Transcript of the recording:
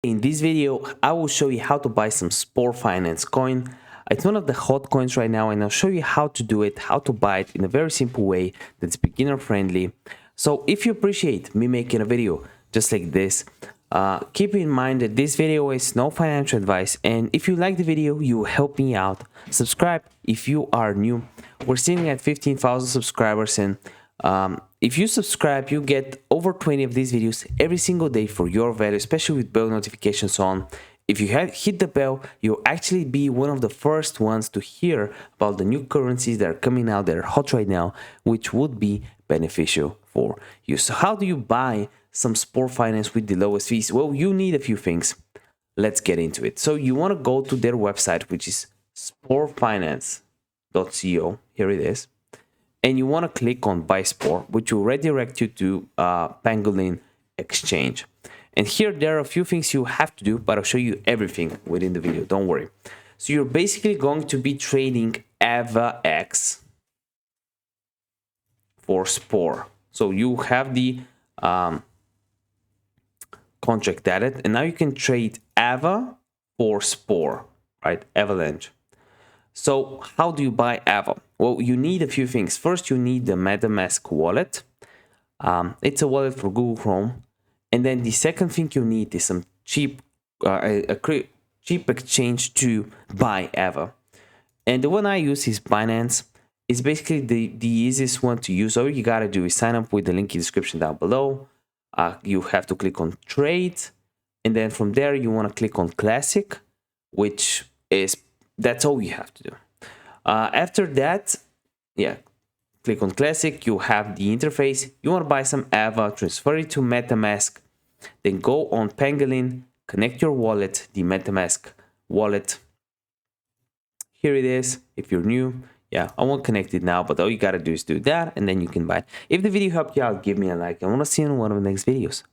In this video, I will show you how to buy some Spore Finance coin. It's one of the hot coins right now, and I'll show you how to do it, how to buy it in a very simple way that's beginner friendly. So if you appreciate me making a video just like this, keep in mind that this video is no financial advice, and if you like the video, you help me out. Subscribe if you are new. We're sitting at 15,000 subscribers, and if you subscribe, you get over 20 of these videos every single day for your value, especially with bell notifications on. If you hit the bell, you'll actually be one of the first ones to hear about the new currencies that are coming out that are hot right now, which would be beneficial for you. So how do you buy some Spore Finance with the lowest fees? Well, you need a few things. Let's get into it. So you want to go to their website, which is sporefinance.co. Here it is. And you want to click on Buy Spore, which will redirect you to Pangolin Exchange. And here there are a few things you have to do, but I'll show you everything within the video. Don't worry. So you're basically going to be trading AVAX for Spore. So you have the contract added, and now you can trade AVA for Spore, right? Avalanche. So how do you buy AVA? Well, you need a few things. First, you need the MetaMask wallet. It's a wallet for Google Chrome. And then the second thing you need is some cheap exchange to buy AVA. And the one I use is Binance. It's basically the easiest one to use. All you gotta do is sign up with the link in the description down below. You have to click on Trade. And then from there, you want to click on Classic, which is that's all you have to do. After that, click on Classic. You have the interface. You want to buy some AVA, transfer it to MetaMask, then go on Pangolin, connect your wallet, the MetaMask wallet. Here it is. If you're new, I won't connect it now, but all you gotta do is do that, and then you can buy it. If the video helped you out, give me a like. I want to see you in one of the next videos. Bye.